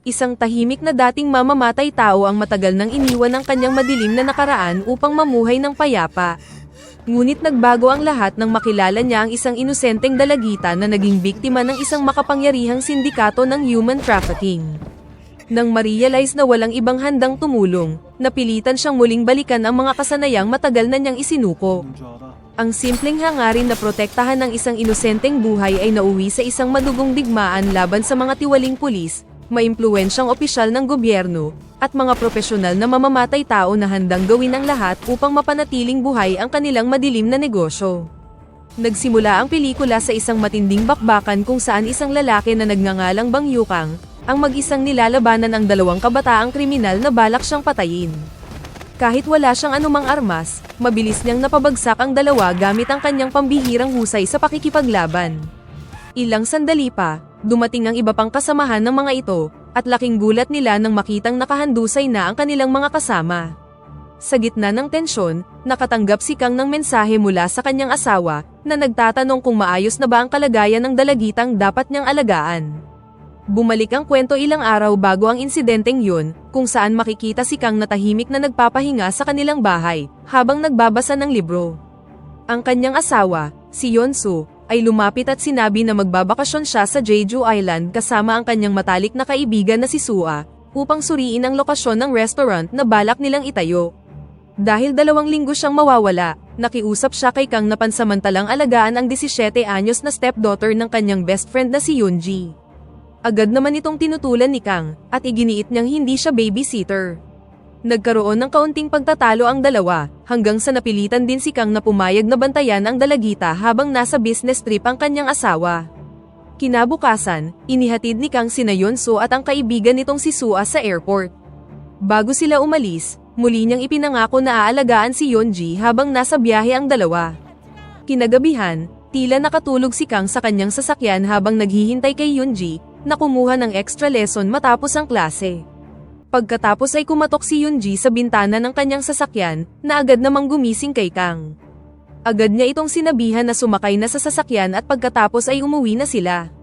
Isang tahimik na dating mamamatay tao ang matagal nang iniwan ng kanyang madilim na nakaraan upang mamuhay ng payapa. Ngunit nagbago ang lahat nang makilala niya ang isang inosenteng dalagita na naging biktima ng isang makapangyarihang sindikato ng human trafficking. Nang ma-realize na walang ibang handang tumulong, napilitan siyang muling balikan ang mga kasanayang matagal na niyang isinuko. Ang simpleng hangarin na protektahan ng isang inosenteng buhay ay nauwi sa isang madugong digmaan laban sa mga tiwaling pulis, maimpluwensyang opisyal ng gobyerno, at mga profesional na mamamatay tao na handang gawin ang lahat upang mapanatiling buhay ang kanilang madilim na negosyo. Nagsimula ang pelikula sa isang matinding bakbakan kung saan isang lalaki na nagngangalang Bang Yukang, ang mag-isang nilalabanan ang dalawang kabataang kriminal na balak siyang patayin. Kahit wala siyang anumang armas, mabilis niyang napabagsak ang dalawa gamit ang kanyang pambihirang husay sa pakikipaglaban. Ilang sandali pa, dumating ang iba pang kasamahan ng mga ito, at laking gulat nila nang makitang nakahandusay na ang kanilang mga kasama. Sa gitna ng tensyon, nakatanggap si Kang ng mensahe mula sa kanyang asawa, na nagtatanong kung maayos na ba ang kalagayan ng dalagitang dapat niyang alagaan. Bumalik ang kwento ilang araw bago ang insidenteng yun, kung saan makikita si Kang na tahimik na nagpapahinga sa kanilang bahay, habang nagbabasa ng libro. Ang kanyang asawa, si Yeonsu, ay lumapit at sinabi na magbabakasyon siya sa Jeju Island kasama ang kanyang matalik na kaibigan na si Sua, upang suriin ang lokasyon ng restaurant na balak nilang itayo. Dahil 2 linggo siyang mawawala, nakiusap siya kay Kang na pansamantalang alagaan ang 17 anyos na stepdaughter ng kanyang best friend na si Yoonji. Agad naman itong tinutulan ni Kang, at iginiit niyang hindi siya babysitter. Nagkaroon ng kaunting pagtatalo ang dalawa, hanggang sa napilitan din si Kang na pumayag na bantayan ang dalagita habang nasa business trip ang kanyang asawa. Kinabukasan, inihatid ni Kang sina Yeonsu at ang kaibigan nitong si Sua sa airport. Bago sila umalis, muli niyang ipinangako na aalagaan si Yeonji habang nasa biyahe ang dalawa. Kinagabihan, tila nakatulog si Kang sa kanyang sasakyan habang naghihintay kay Yeonji, na kumuha ng extra lesson matapos ang klase. Pagkatapos ay kumatok si Yeonji sa bintana ng kanyang sasakyan, na agad namang gumising kay Kang. Agad niya itong sinabihan na sumakay na sa sasakyan at pagkatapos ay umuwi na sila.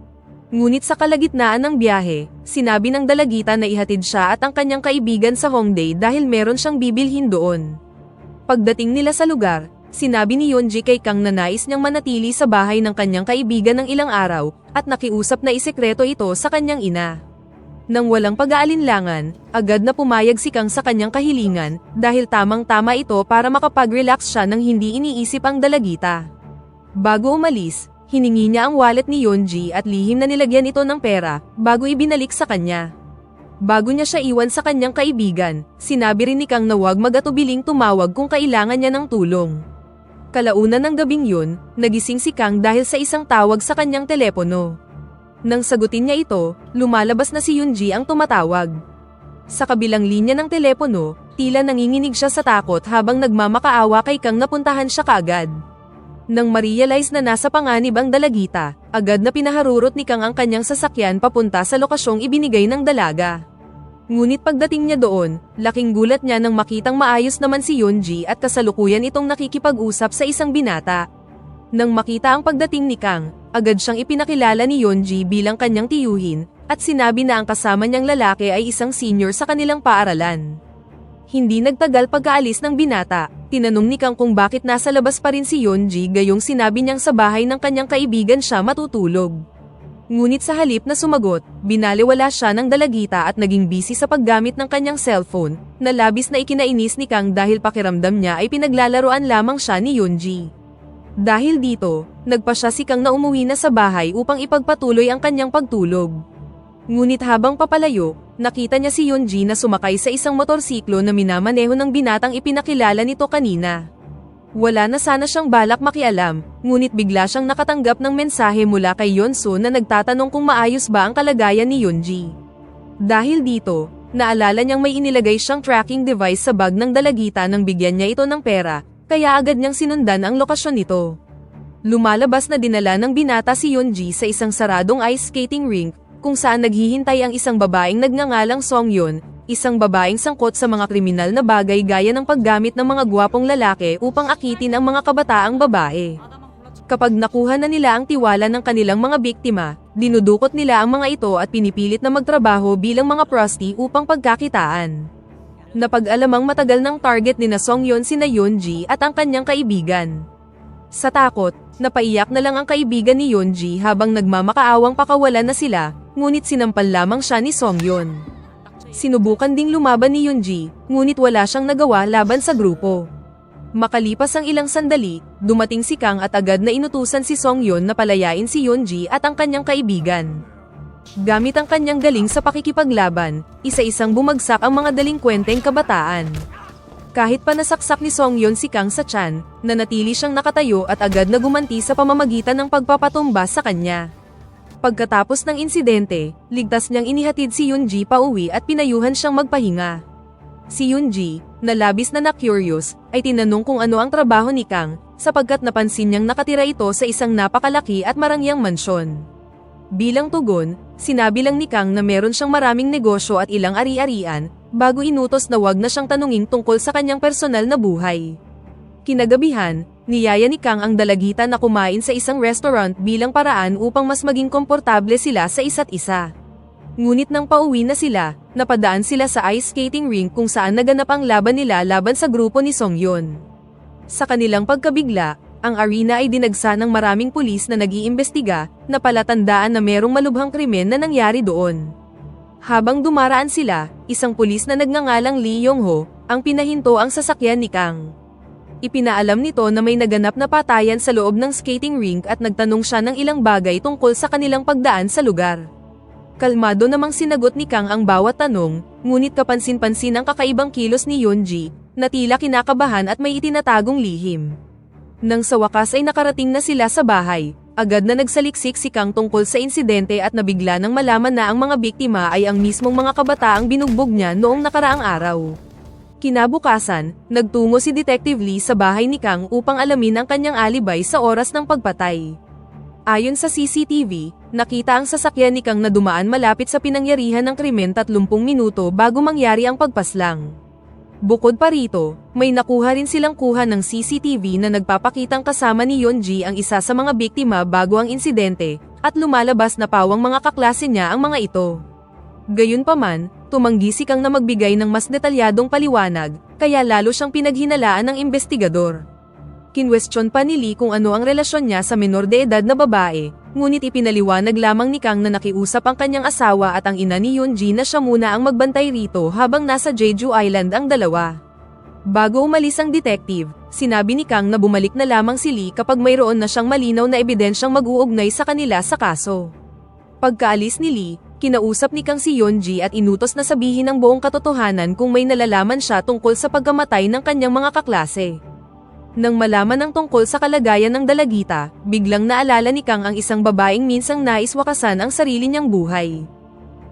Ngunit sa kalagitnaan ng biyahe, sinabi ng dalagita na ihatid siya at ang kanyang kaibigan sa Hongdae dahil meron siyang bibilhin doon. Pagdating nila sa lugar, sinabi ni Yeonji kay Kang na nais niyang manatili sa bahay ng kanyang kaibigan ng ilang araw, at nakiusap na isekreto ito sa kanyang ina. Nang walang pag-aalinlangan, agad na pumayag si Kang sa kanyang kahilingan, dahil tamang-tama ito para makapag-relax siya nang hindi iniisip ang dalagita. Bago umalis, hiningi niya ang wallet ni Yeonji at lihim na nilagyan ito ng pera, bago ibinalik sa kanya. Bago niya siya iwan sa kanyang kaibigan, sinabi rin ni Kang na huwag mag-atubiling tumawag kung kailangan niya ng tulong. Kalaunan ng gabing yun, nagising si Kang dahil sa isang tawag sa kanyang telepono. Nang sagutin niya ito, lumalabas na si Yeonji ang tumatawag. Sa kabilang linya ng telepono, tila nanginginig siya sa takot habang nagmamakaawa kay Kang na puntahan siya kaagad. Nang ma-realize na nasa panganib ang dalagita, agad na pinaharurot ni Kang ang kanyang sasakyan papunta sa lokasyong ibinigay ng dalaga. Ngunit pagdating niya doon, laking gulat niya nang makitang maayos naman si Yeonji at kasalukuyan itong nakikipag-usap sa isang binata. Nang makita ang pagdating ni Kang, agad siyang ipinakilala ni Yeonji bilang kanyang tiyuhin, at sinabi na ang kasama niyang lalaki ay isang senior sa kanilang paaralan. Hindi nagtagal pagkaalis ng binata, tinanong ni Kang kung bakit nasa labas pa rin si Yeonji gayong sinabi niyang sa bahay ng kanyang kaibigan siya matutulog. Ngunit sa halip na sumagot, binaliwala siya ng dalagita at naging busy sa paggamit ng kanyang cellphone, na labis na ikinainis ni Kang dahil pakiramdam niya ay pinaglalaroan lamang siya ni Yeonji. Dahil dito, nagpa siya si Kang na umuwi na sa bahay upang ipagpatuloy ang kanyang pagtulog. Ngunit habang papalayo, nakita niya si Yeonji na sumakay sa isang motorsiklo na minamaneho ng binatang ipinakilala nito kanina. Wala na sana siyang balak makialam, ngunit bigla siyang nakatanggap ng mensahe mula kay Yeonsu na nagtatanong kung maayos ba ang kalagayan ni Yeonji. Dahil dito, naalala niyang may inilagay siyang tracking device sa bag ng dalagita nang bigyan niya ito ng pera, kaya agad niyang sinundan ang lokasyon nito. Lumalabas na dinala ng binata si Yeonji sa isang saradong ice skating rink, kung saan naghihintay ang isang babaeng nagngangalang Songyeon, isang babaeng sangkot sa mga kriminal na bagay gaya ng paggamit ng mga gwapong lalaki upang akitin ang mga kabataang babae. Kapag nakuha na nila ang tiwala ng kanilang mga biktima, dinudukot nila ang mga ito at pinipilit na magtrabaho bilang mga prosti upang pagkakitaan. Napag-alamang matagal ng target ni na Songyeon sina Yoonji at ang kanyang kaibigan. Sa takot, napaiyak na lang ang kaibigan ni Yoonji habang nagmamakaawang pakawalan na sila, ngunit sinampal lamang siya ni Songyeon. Sinubukan ding lumaban ni Yoonji, ngunit wala siyang nagawa laban sa grupo. Makalipas ang ilang sandali, dumating si Kang at agad na inutusan si Songyeon na palayain si Yoonji at ang kanyang kaibigan. Gamit ang kanyang galing sa pakikipaglaban, isa-isang bumagsak ang mga delinkwenteng kabataan. Kahit pa nasaksak ni Songyeon si Kang sa tiyan, nanatili siyang nakatayo at agad na gumanti sa pamamagitan ng pagpapatumba sa kanya. Pagkatapos ng insidente, ligtas niyang inihatid si Yoonji pauwi at pinayuhan siyang magpahinga. Si Yoonji, na labis na na-curious, ay tinanong kung ano ang trabaho ni Kang, sapagkat napansin niyang nakatira ito sa isang napakalaki at marangyang mansyon. Bilang tugon, sinabi lang ni Kang na meron siyang maraming negosyo at ilang ari-arian, bago inutos na wag na siyang tanungin tungkol sa kanyang personal na buhay. Kinagabihan, niyaya ni Kang ang dalagita na kumain sa isang restaurant bilang paraan upang mas maging komportable sila sa isa't isa. Ngunit nang pauwi na sila, napadaan sila sa ice skating rink kung saan naganap ang laban nila laban sa grupo ni Songyeon. Sa kanilang pagkabigla, ang arena ay dinagsa ng maraming pulis na nag-iimbestiga, na palatandaan na merong malubhang krimen na nangyari doon. Habang dumaraan sila, isang pulis na nagngangalang Lee Yong-ho, ang pinahinto ang sasakyan ni Kang. Ipinaalam nito na may naganap na patayan sa loob ng skating rink at nagtanong siya ng ilang bagay tungkol sa kanilang pagdaan sa lugar. Kalmado namang sinagot ni Kang ang bawat tanong, ngunit kapansin-pansin ang kakaibang kilos ni Yoonji, na tila kinakabahan at may itinatagong lihim. Nang sa wakas ay nakarating na sila sa bahay, agad na nagsaliksik si Kang tungkol sa insidente at nabigla nang malaman na ang mga biktima ay ang mismong mga kabataang binugbog niya noong nakaraang araw. Kinabukasan, nagtungo si Detective Lee sa bahay ni Kang upang alamin ang kanyang alibay sa oras ng pagpatay. Ayon sa CCTV, nakita ang sasakyan ni Kang na dumaan malapit sa pinangyarihan ng krimen 30 minuto bago mangyari ang pagpaslang. Bukod pa rito, may nakuha rin silang kuha ng CCTV na nagpapakitang kasama ni Yoonji ang isa sa mga biktima bago ang insidente, at lumalabas na pawang mga kaklase niya ang mga ito. Gayunpaman, tumanggi si Kang na magbigay ng mas detalyadong paliwanag, kaya lalo siyang pinaghinalaan ng investigador. Kinwestiyon pa ni Lee kung ano ang relasyon niya sa menor de edad na babae, ngunit ipinaliwanag lamang ni Kang na nakiusap ang kanyang asawa at ang ina ni Yoonji na siya muna ang magbantay rito habang nasa Jeju Island ang dalawa. Bago umalis ang detective, sinabi ni Kang na bumalik na lamang si Lee kapag mayroon na siyang malinaw na ebidensyang mag-uugnay sa kanila sa kaso. Pagkaalis ni Lee, kinausap ni Kang si Yoonji at inutos na sabihin ang buong katotohanan kung may nalalaman siya tungkol sa pagkamatay ng kanyang mga kaklase. Nang malaman ang tungkol sa kalagayan ng dalagita, biglang naalala ni Kang ang isang babaeng minsang nais wakasan ang sarili niyang buhay.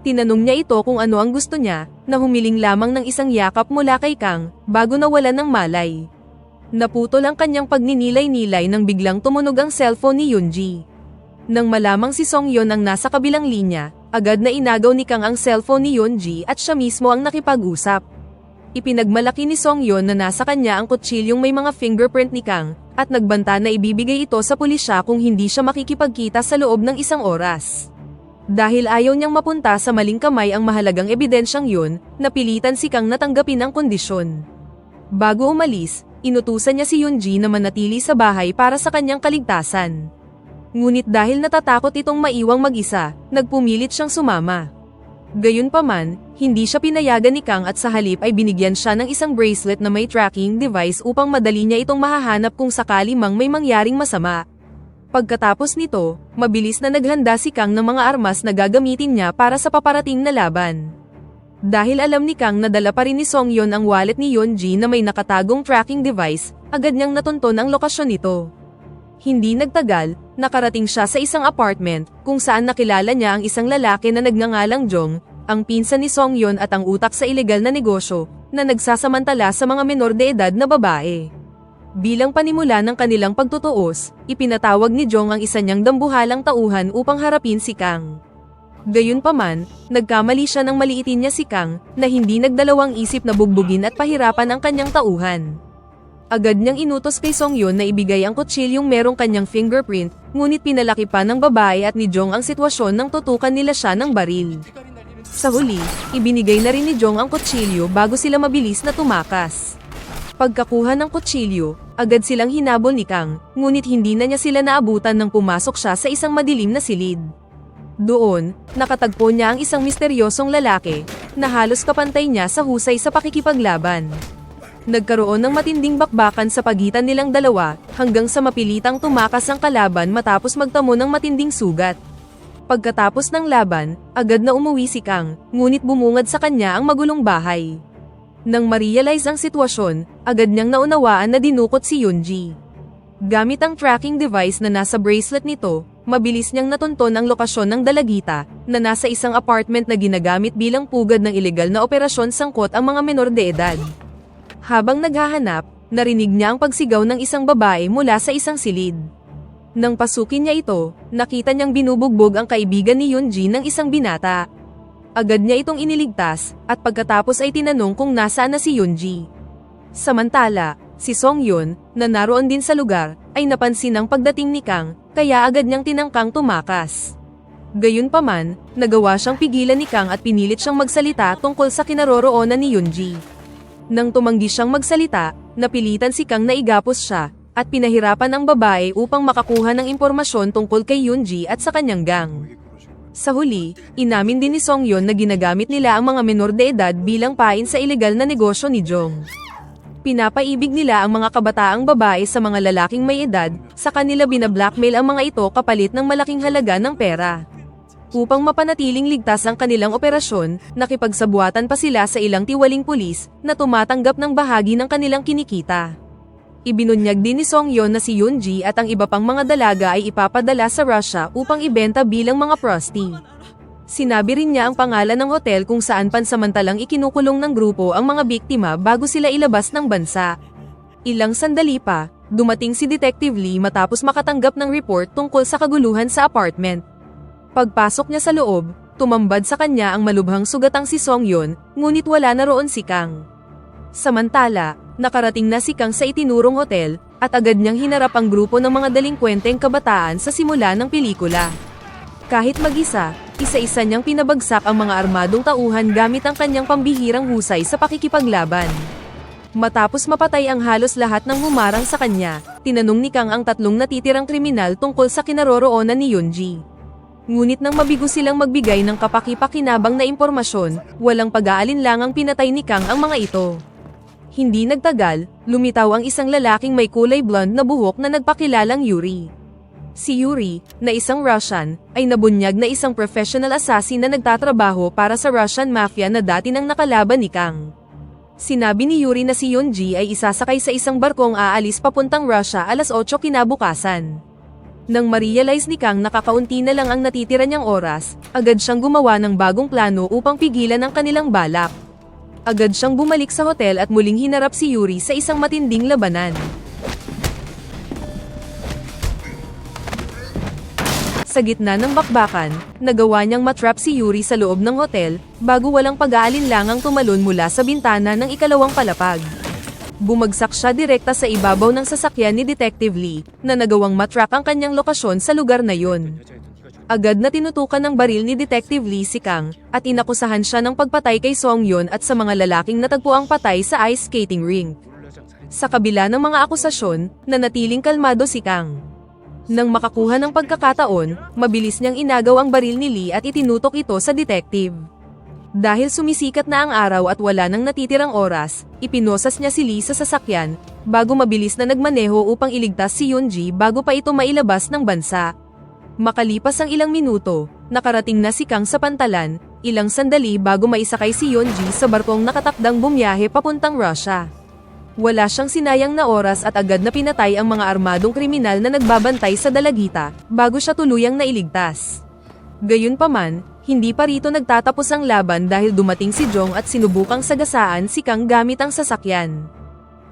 Tinanong niya ito kung ano ang gusto niya, na humiling lamang ng isang yakap mula kay Kang, bago nawalan ng malay. Naputol ang kanyang pagninilay-nilay nang biglang tumunog ang cellphone ni Yoonji. Nang malamang si Songyeon ang nasa kabilang linya, agad na inagaw ni Kang ang cellphone ni Yoonji at siya mismo ang nakipag-usap. Ipinagmalaki ni Songyeon na nasa kanya ang kutsilyong may mga fingerprint ni Kang, at nagbanta na ibibigay ito sa pulisya kung hindi siya makikipagkita sa loob ng 1 oras. Dahil ayaw niyang mapunta sa maling kamay ang mahalagang ebidensyang yun, napilitan si Kang na tanggapin ang kondisyon. Bago umalis, inutusan niya si Yoonji na manatili sa bahay para sa kanyang kaligtasan. Ngunit dahil natatakot itong maiwang mag-isa, nagpumilit siyang sumama. Gayunpaman, hindi siya pinayagan ni Kang at sa halip ay binigyan siya ng isang bracelet na may tracking device upang madali niya itong mahahanap kung sakali mang may mangyaring masama. Pagkatapos nito, mabilis na naghanda si Kang ng mga armas na gagamitin niya para sa paparating na laban. Dahil alam ni Kang na dala pa rin ni Songyeon ang wallet ni Yoonji na may nakatagong tracking device, agad niyang natunton ang lokasyon nito. Hindi nagtagal, nakarating siya sa isang apartment, kung saan nakilala niya ang isang lalaki na nagngangalang Jong, ang pinsan ni Songyeon at ang utak sa ilegal na negosyo, na nagsasamantala sa mga menor de edad na babae. Bilang panimula ng kanilang pagtutuos, ipinatawag ni Jong ang isa niyang dambuhalang tauhan upang harapin si Kang. Gayunpaman, nagkamali siya nang maliitin niya si Kang, na hindi nagdalawang isip na bugbugin at pahirapan ang kanyang tauhan. Agad niyang inutos kay Songhyun na ibigay ang kutsilyong merong kanyang fingerprint, ngunit pinalaki pa ng babae at ni Jong ang sitwasyon nang tutukan nila siya ng baril. Sa huli, ibinigay na rin ni Jong ang kutsilyo bago sila mabilis na tumakas. Pagkakuha ng kutsilyo, agad silang hinabol ni Kang, ngunit hindi na niya sila naabutan nang pumasok siya sa isang madilim na silid. Doon, nakatagpo niya ang isang misteryosong lalaki, na halos kapantay niya sa husay sa pakikipaglaban. Nagkaroon ng matinding bakbakan sa pagitan nilang dalawa, hanggang sa mapilitang tumakas ang kalaban matapos magtamo ng matinding sugat. Pagkatapos ng laban, agad na umuwi si Kang, ngunit bumungad sa kanya ang magulong bahay. Nang ma-realize ang sitwasyon, agad niyang naunawaan na dinukot si Yoonji. Gamit ang tracking device na nasa bracelet nito, mabilis niyang natunton ang lokasyon ng dalagita, na nasa isang apartment na ginagamit bilang pugad ng ilegal na operasyon sangkot ang mga menor de edad. Habang naghahanap, narinig niya ang pagsigaw ng isang babae mula sa isang silid. Nang pasukin niya ito, nakita niyang binubugbog ang kaibigan ni Yoonji ng isang binata. Agad niya itong iniligtas, at pagkatapos ay tinanong kung nasaan na si Yoonji. Samantala, si Songhyun, na naroon din sa lugar, ay napansin ang pagdating ni Kang, kaya agad niyang tinangkang tumakas. Gayunpaman, nagawa siyang pigilan ni Kang at pinilit siyang magsalita tungkol sa kinaroroonan ni Yoonji. Nang tumanggi siyang magsalita, napilitan si Kang na igapos siya, at pinahirapan ang babae upang makakuha ng impormasyon tungkol kay Yoonji at sa kanyang gang. Sa huli, inamin din ni Songhyun na ginagamit nila ang mga menor de edad bilang pain sa ilegal na negosyo ni Jong. Pinapaibig nila ang mga kabataang babae sa mga lalaking may edad, sa kanila binablackmail ang mga ito kapalit ng malaking halaga ng pera. Upang mapanatiling ligtas ang kanilang operasyon, nakipagsabuatan pa sila sa ilang tiwaling pulis, na tumatanggap ng bahagi ng kanilang kinikita. Ibinunyag din ni Songhyun na si Yoonji at ang iba pang mga dalaga ay ipapadala sa Russia upang ibenta bilang mga prosti. Sinabi rin niya ang pangalan ng hotel kung saan pansamantalang ikinukulong ng grupo ang mga biktima bago sila ilabas ng bansa. Ilang sandali pa, dumating si Detective Lee matapos makatanggap ng report tungkol sa kaguluhan sa apartment. Pagpasok niya sa loob, tumambad sa kanya ang malubhang sugatang si Songhyun, ngunit wala na roon si Kang. Samantala, nakarating na si Kang sa itinurong hotel, at agad niyang hinarap ang grupo ng mga delinkwenteng kabataan sa simula ng pelikula. Kahit mag-isa, isa-isa niyang pinabagsak ang mga armadong tauhan gamit ang kanyang pambihirang husay sa pakikipaglaban. Matapos mapatay ang halos lahat ng humarang sa kanya, tinanong ni Kang ang tatlong natitirang kriminal tungkol sa kinaroroonan ni Yoonji. Ngunit nang mabigo silang magbigay ng kapaki-pakinabang na impormasyon, walang pag-aalinlangang pinatay ni Kang ang mga ito. Hindi nagtagal, lumitaw ang isang lalaking may kulay blonde na buhok na nagpakilalang Yuri. Si Yuri, na isang Russian, ay nabunyag na isang professional assassin na nagtatrabaho para sa Russian Mafia na dati nang nakalaban ni Kang. Sinabi ni Yuri na si Yoonji ay isasakay sa isang barkong aalis papuntang Russia alas 8 kinabukasan. Nang ma-realize ni Kang na kakaunti na lang ang natitira niyang oras, agad siyang gumawa ng bagong plano upang pigilan ang kanilang balak. Agad siyang bumalik sa hotel at muling hinarap si Yuri sa isang matinding labanan. Sa gitna ng bakbakan, nagawa niyang matrap si Yuri sa loob ng hotel, bago walang pag-aalinlangang tumalon mula sa bintana ng ikalawang palapag. Bumagsak siya direkta sa ibabaw ng sasakyan ni Detective Lee, na nagawang matrack ang kanyang lokasyon sa lugar na yun. Agad na tinutukan ng baril ni Detective Lee si Kang, at inakusahan siya ng pagpatay kay Songhyun at sa mga lalaking natagpuang patay sa ice skating rink. Sa kabila ng mga akusasyon, nanatiling kalmado si Kang. Nang makakuha ng pagkakataon, mabilis niyang inagaw ang baril ni Lee at itinutok ito sa detective. Dahil sumisikat na ang araw at wala nang natitirang oras, ipinosas niya si Lee sa sasakyan, bago mabilis na nagmaneho upang iligtas si Yoonji bago pa ito mailabas ng bansa. Makalipas ang ilang minuto, nakarating na si Kang sa pantalan, ilang sandali bago maisakay si Yoonji sa barkong nakatakdang bumiyahe papuntang Russia. Wala siyang sinayang na oras at agad na pinatay ang mga armadong kriminal na nagbabantay sa dalagita, bago siya tuluyang nailigtas. Gayunpaman, hindi pa rito nagtatapos ang laban dahil dumating si Jong at sinubukang sagasaan si Kang gamit ang sasakyan.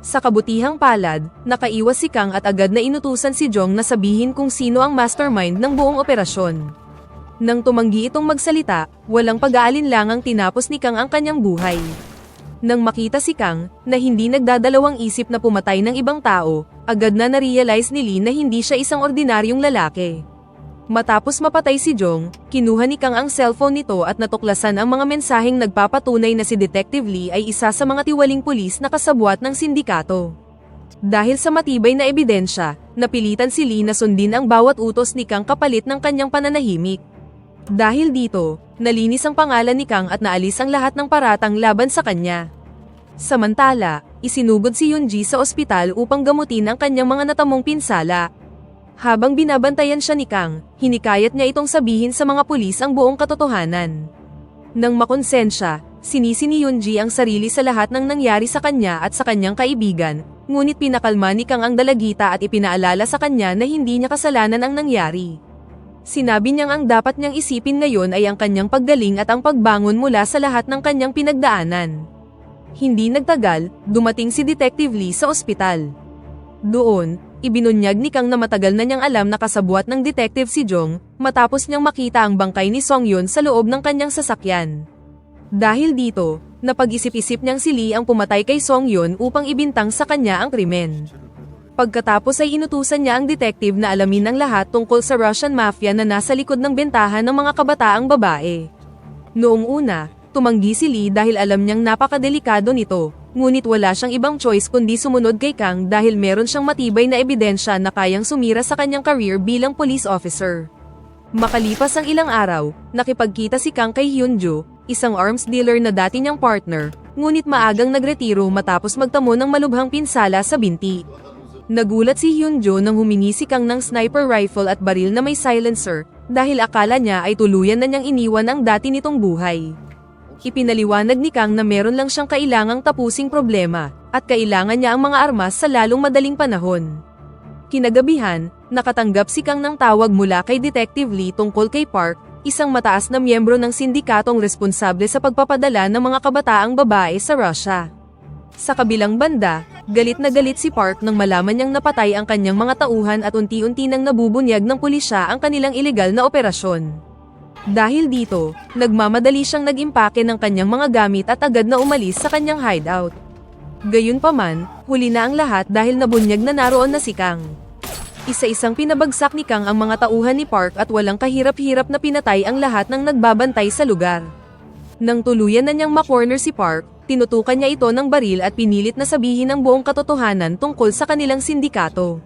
Sa kabutihang palad, nakaiwas si Kang at agad na inutusan si Jong na sabihin kung sino ang mastermind ng buong operasyon. Nang tumanggi itong magsalita, walang pag-aalinlangang tinapos ni Kang ang kanyang buhay. Nang makita si Kang, na hindi nagdadalawang isip na pumatay ng ibang tao, agad na narealize ni Lee na hindi siya isang ordinaryong lalaki. Matapos mapatay si Jong, kinuha ni Kang ang cellphone nito at natuklasan ang mga mensaheng nagpapatunay na si Detective Lee ay isa sa mga tiwaling pulis na kasabwat ng sindikato. Dahil sa matibay na ebidensya, napilitan si Lee na sundin ang bawat utos ni Kang kapalit ng kanyang pananahimik. Dahil dito, nalinis ang pangalan ni Kang at naalis ang lahat ng paratang laban sa kanya. Samantala, isinugod si Yoonji sa ospital upang gamutin ang kanyang mga natamong pinsala. Habang binabantayan siya ni Kang, hinikayat niya itong sabihin sa mga pulis ang buong katotohanan. Nang makonsensya, sinisi ni Yoonji ang sarili sa lahat ng nangyari sa kanya at sa kanyang kaibigan, ngunit pinakalma ni Kang ang dalagita at ipinaalala sa kanya na hindi niya kasalanan ang nangyari. Sinabi niyang ang dapat niyang isipin ngayon ay ang kanyang paggaling at ang pagbangon mula sa lahat ng kanyang pinagdaanan. Hindi nagtagal, dumating si Detective Lee sa ospital. Doon, ibinunyag ni Kang na matagal na niyang alam na kasabwat ng detective si Jong, matapos niyang makita ang bangkay ni Songyun sa loob ng kanyang sasakyan. Dahil dito, napag-isip-isip niyang si Lee ang pumatay kay Songyun upang ibintang sa kanya ang krimen. Pagkatapos ay inutusan niya ang detective na alamin ang lahat tungkol sa Russian Mafia na nasa likod ng bentahan ng mga kabataang babae. Noong una, tumanggi si Lee dahil alam niyang napakadelikado nito, ngunit wala siyang ibang choice kundi sumunod kay Kang dahil meron siyang matibay na ebidensya na kayang sumira sa kanyang career bilang police officer. Makalipas ang ilang araw, nakipagkita si Kang kay Hyunjo, isang arms dealer na dati niyang partner, ngunit maagang nagretiro matapos magtamo ng malubhang pinsala sa binti. Nagulat si Hyunjo nang humingi si Kang ng sniper rifle at baril na may silencer, dahil akala niya ay tuluyan na niyang iniwan ang dati nitong buhay. Ipinaliwanag ni Kang na meron lang siyang kailangang tapusing problema, at kailangan niya ang mga armas sa lalong madaling panahon. Kinagabihan, nakatanggap si Kang ng tawag mula kay Detective Lee tungkol kay Park, isang mataas na miyembro ng sindikatong responsable sa pagpapadala ng mga kabataang babae sa Russia. Sa kabilang banda, galit na galit si Park nang malaman niyang napatay ang kanyang mga tauhan at unti-unti nang nabubunyag ng pulisya ang kanilang ilegal na operasyon. Dahil dito, nagmamadali siyang nag-impake ng kanyang mga gamit at agad na umalis sa kanyang hideout. Gayunpaman, huli na ang lahat dahil nabunyag na naroon na si Kang. Isa-isang pinabagsak ni Kang ang mga tauhan ni Park at walang kahirap-hirap na pinatay ang lahat ng nagbabantay sa lugar. Nang tuluyan na niyang makorner si Park, tinutukan niya ito ng baril at pinilit na sabihin ang buong katotohanan tungkol sa kanilang sindikato.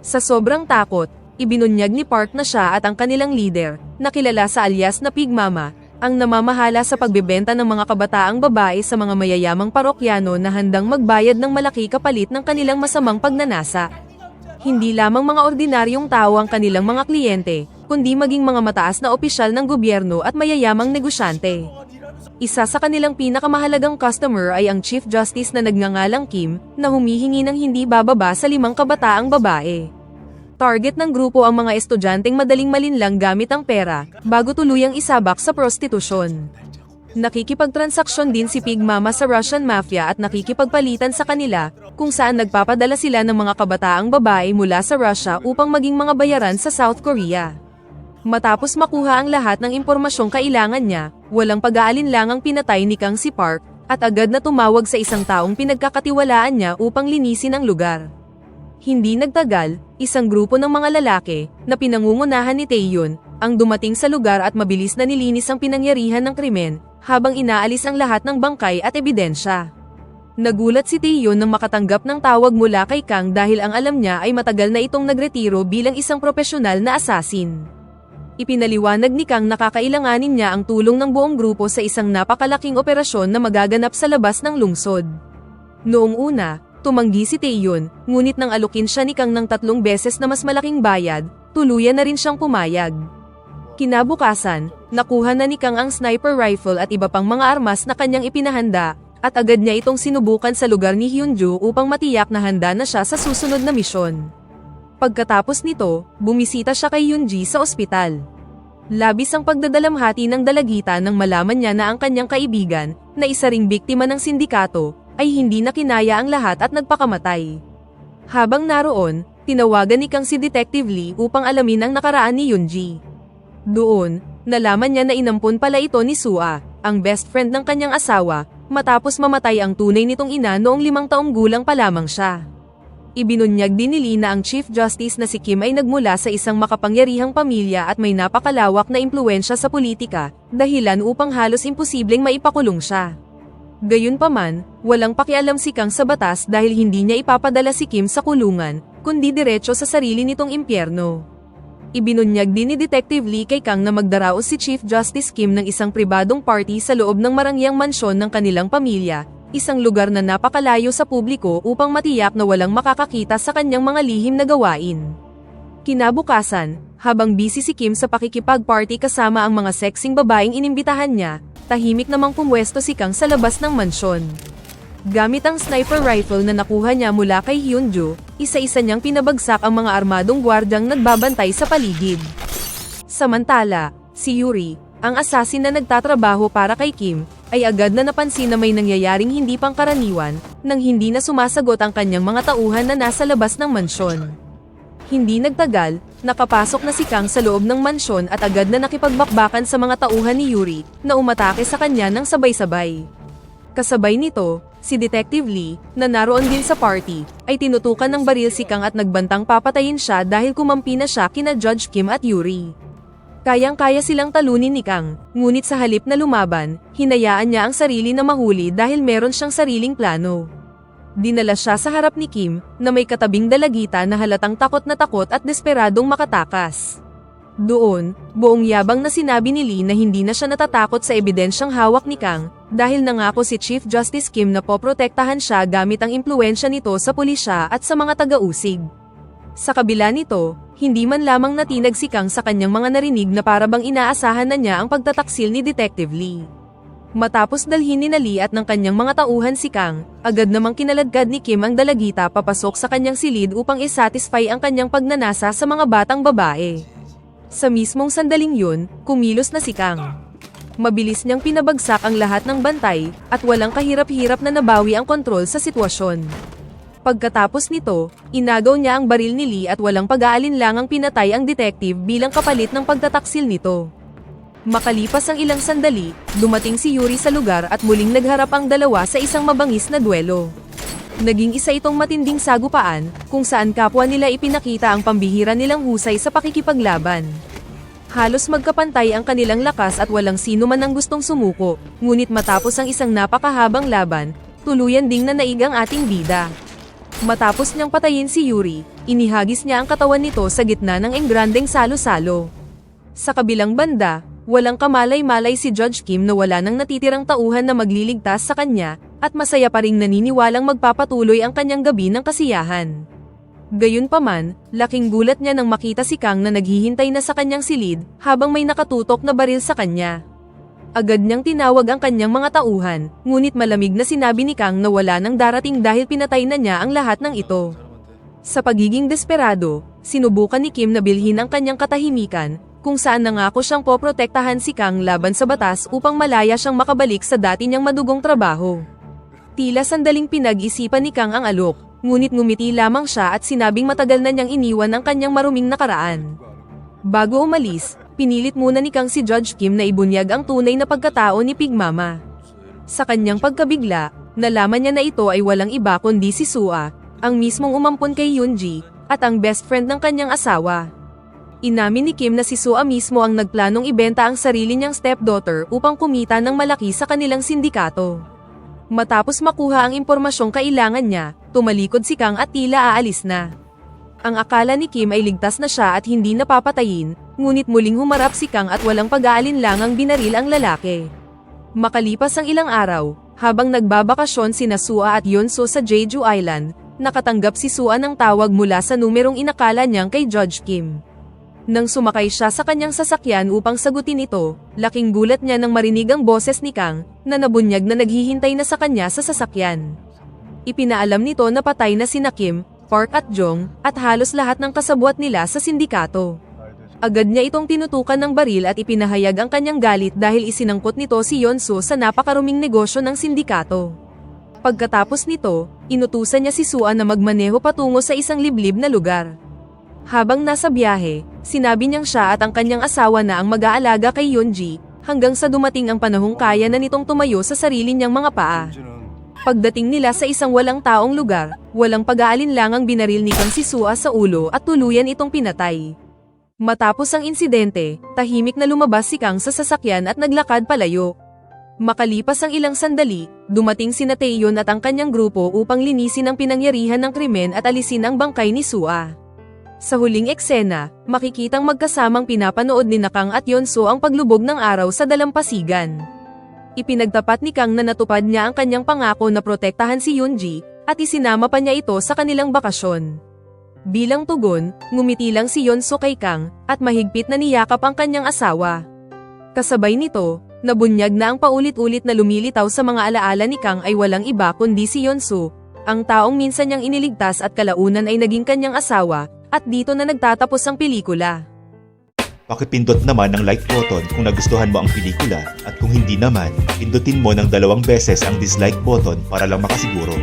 Sa sobrang takot, ibinunyag ni Park na siya at ang kanilang leader, na kilala sa alias na Pig Mama, ang namamahala sa pagbebenta ng mga kabataang babae sa mga mayayamang parokyano na handang magbayad ng malaki kapalit ng kanilang masamang pagnanasa. Hindi lamang mga ordinaryong tao ang kanilang mga kliyente, kundi maging mga mataas na opisyal ng gobyerno at mayayamang negosyante. Isa sa kanilang pinakamahalagang customer ay ang Chief Justice na nagngangalang Kim, na humihingi ng hindi bababa sa 5 kabataang babae. Target ng grupo ang mga estudyanteng madaling malinlang gamit ang pera, bago tuluyang isabak sa prostitusyon. Nakikipagtransaksyon din si Pig Mama sa Russian Mafia at nakikipagpalitan sa kanila, kung saan nagpapadala sila ng mga kabataang babae mula sa Russia upang maging mga bayaran sa South Korea. Matapos makuha ang lahat ng impormasyong kailangan niya, walang pag-aalinlangang pinatay ni Kang si Park, at agad na tumawag sa isang taong pinagkakatiwalaan niya upang linisin ang lugar. Hindi nagtagal, isang grupo ng mga lalaki, na pinangungunahan ni Taeyeon, ang dumating sa lugar at mabilis na nilinis ang pinangyarihan ng krimen, habang inaalis ang lahat ng bangkay at ebidensya. Nagulat si Taeyeon nang makatanggap ng tawag mula kay Kang dahil ang alam niya ay matagal na itong nagretiro bilang isang profesional na assassin. Ipinaliwanag ni Kang na kakailanganin niya ang tulong ng buong grupo sa isang napakalaking operasyon na magaganap sa labas ng lungsod. Noong una, tumanggi si Taeyeon, ngunit nang alukin siya ni Kang ng 3 beses na mas malaking bayad, tuluyan na rin siyang pumayag. Kinabukasan, nakuha na ni Kang ang sniper rifle at iba pang mga armas na kanyang ipinahanda, at agad niya itong sinubukan sa lugar ni Hyunjo upang matiyak na handa na siya sa susunod na misyon. Pagkatapos nito, bumisita siya kay Yoonji sa ospital. Labis ang pagdadalamhati ng dalagita nang malaman niya na ang kanyang kaibigan, na isa ring biktima ng sindikato, ay hindi na kinaya ang lahat at nagpakamatay. Habang naroon, tinawagan ni Kang si Detective Lee upang alamin ang nakaraan ni Yoonji. Doon, nalaman niya na inampun pala ito ni Sua, ang best friend ng kanyang asawa, matapos mamatay ang tunay nitong ina noong 5 taong gulang pa lamang siya. Ibinunyag din ni Lee na ang Chief Justice na si Kim ay nagmula sa isang makapangyarihang pamilya at may napakalawak na impluwensya sa politika, dahilan upang halos imposibleng maipakulong siya. Gayunpaman, walang pakialam si Kang sa batas dahil hindi niya ipapadala si Kim sa kulungan, kundi diretso sa sarili nitong impyerno. Ibinunyag din ni Detective Lee kay Kang na magdaraos si Chief Justice Kim ng isang pribadong party sa loob ng marangyang mansyon ng kanilang pamilya, isang lugar na napakalayo sa publiko upang matiyak na walang makakakita sa kanyang mga lihim na gawain. Kinabukasan, habang busy si Kim sa pakikipag-party kasama ang mga sexing babaeng inimbitahan niya, tahimik namang pumwesto si Kang sa labas ng mansyon. Gamit ang sniper rifle na nakuha niya mula kay Hyunju, isa-isa niyang pinabagsak ang mga armadong gwardyang nagbabantay sa paligid. Samantala, si Yuri, ang assassin na nagtatrabaho para kay Kim, ay agad na napansin na may nangyayaring hindi pangkaraniwan, nang hindi na sumasagot ang kanyang mga tauhan na nasa labas ng mansyon. Hindi nagtagal, nakapasok na si Kang sa loob ng mansyon at agad na nakipagbakbakan sa mga tauhan ni Yuri, na umatake sa kanya ng sabay-sabay. Kasabay nito, si Detective Lee, na naroon din sa party, ay tinutukan ng baril si Kang at nagbantang papatayin siya dahil kumampi na siya kina Judge Kim at Yuri. Kayang-kaya silang talunin ni Kang, ngunit sa halip na lumaban, hinayaan niya ang sarili na mahuli dahil meron siyang sariling plano. Dinala siya sa harap ni Kim, na may katabing dalagita na halatang takot at desperadong makatakas. Doon, buong yabang na sinabi ni Lee na hindi na siya natatakot sa ebidensyang hawak ni Kang, dahil nangako si Chief Justice Kim na poprotektahan siya gamit ang impluwensya nito sa pulisya at sa mga taga-usig. Sa kabila nito, hindi man lamang natinag si Kang sa kanyang mga narinig na parabang inaasahan na niya ang pagtataksil ni Detective Lee. Matapos dalhin ni Lee at ng kanyang mga tauhan si Kang, agad namang kinaladkad ni Kim ang dalagita papasok sa kanyang silid upang isatisfy ang kanyang pagnanasa sa mga batang babae. Sa mismong sandaling yun, kumilos na si Kang. Mabilis niyang pinabagsak ang lahat ng bantay, at walang kahirap-hirap na nabawi ang kontrol sa sitwasyon. Pagkatapos nito, inagaw niya ang baril ni Lee at walang pag-aalinlangang pinatay ang detective bilang kapalit ng pagtataksil nito. Makalipas ang ilang sandali, dumating si Yuri sa lugar at muling nagharap ang dalawa sa isang mabangis na duelo. Naging isa itong matinding sagupaan, kung saan kapwa nila ipinakita ang pambihira nilang husay sa pakikipaglaban. Halos magkapantay ang kanilang lakas at walang sino man ang gustong sumuko, ngunit matapos ang isang napakahabang laban, tuluyan ding nanaig ang ating bida. Matapos niyang patayin si Yuri, inihagis niya ang katawan nito sa gitna ng engrandeng salo-salo. Sa kabilang banda, walang kamalay-malay si Judge Kim na wala nang natitirang tauhan na magliligtas sa kanya, at masaya pa ring naniniwalang magpapatuloy ang kanyang gabi ng kasiyahan. Gayunpaman, laking gulat niya nang makita si Kang na naghihintay na sa kanyang silid, habang may nakatutok na baril sa kanya. Agad niyang tinawag ang kanyang mga tauhan, ngunit malamig na sinabi ni Kang na wala nang darating dahil pinatay na niya ang lahat ng ito. Sa pagiging desperado, sinubukan ni Kim na bilhin ang kanyang katahimikan, kung saan nangako siyang poprotektahan si Kang laban sa batas upang malaya siyang makabalik sa dati niyang madugong trabaho. Tila sandaling pinag-isipan ni Kang ang alok, ngunit ngumiti lamang siya at sinabing matagal na niyang iniwan ang kanyang maruming nakaraan. Bago umalis, pinilit muna ni Kang si Judge Kim na ibunyag ang tunay na pagkatao ni Pig Mama. Sa kanyang pagkabigla, nalaman niya na ito ay walang iba kundi si Sua, ang mismong umampon kay Yoonji, at ang best friend ng kanyang asawa. Inamin ni Kim na si Sua mismo ang nagplanong ibenta ang sarili niyang stepdaughter upang kumita ng malaki sa kanilang sindikato. Matapos makuha ang impormasyong kailangan niya, tumalikod si Kang at tila aalis na. Ang akala ni Kim ay ligtas na siya at hindi napapatayin, ngunit muling humarap si Kang at walang pag-aalinlangang binaril ang lalaki. Makalipas ang ilang araw, habang nagbabakasyon sina Sua at Yeonso sa Jeju Island, nakatanggap si Sua ng tawag mula sa numerong inakala niyang kay Judge Kim. Nang sumakay siya sa kanyang sasakyan upang sagutin ito, laking gulat niya nang marinig ang boses ni Kang, na nabunyag na naghihintay na sa kanya sa sasakyan. Ipinaalam nito na patay na sina Kim, Park at Jong, at halos lahat ng kasabwat nila sa sindikato. Agad niya itong tinutukan ng baril at ipinahayag ang kanyang galit dahil isinangkot nito si Yeonso sa napakaruming negosyo ng sindikato. Pagkatapos nito, inutusan niya si Sua na magmaneho patungo sa isang liblib na lugar. Habang nasa biyahe, sinabi niyang siya at ang kanyang asawa na ang mag-aalaga kay Yoonji, hanggang sa dumating ang panahong kaya na nitong tumayo sa sarili niyang mga paa. Pagdating nila sa isang walang taong lugar, walang pag-aalinlangang binaril ni Kang si Sua sa ulo at tuluyan itong pinatay. Matapos ang insidente, tahimik na lumabas si Kang sa sasakyan at naglakad palayo. Makalipas ang ilang sandali, dumating sina Taeyeon at ang kanyang grupo upang linisin ang pinangyarihan ng krimen at alisin ang bangkay ni Sua. Sa huling eksena, makikitang magkasamang pinapanood ni Kang at Yeonso ang paglubog ng araw sa dalampasigan. Ipinagtapat ni Kang na natupad niya ang kanyang pangako na protektahan si Yoonji, at isinama pa niya ito sa kanilang bakasyon. Bilang tugon, ngumiti lang si Yeonso kay Kang, at mahigpit na niyakap ang kanyang asawa. Kasabay nito, nabunyag na ang paulit-ulit na lumilitaw sa mga alaala ni Kang ay walang iba kundi si Yeonso, ang taong minsan niyang iniligtas at kalaunan ay naging kanyang asawa, at dito na nagtatapos ang pelikula. Pakipindot naman ang like button kung nagustuhan mo ang pelikula at kung hindi naman, pindutin mo ng 2 beses ang dislike button para lang makasiguro.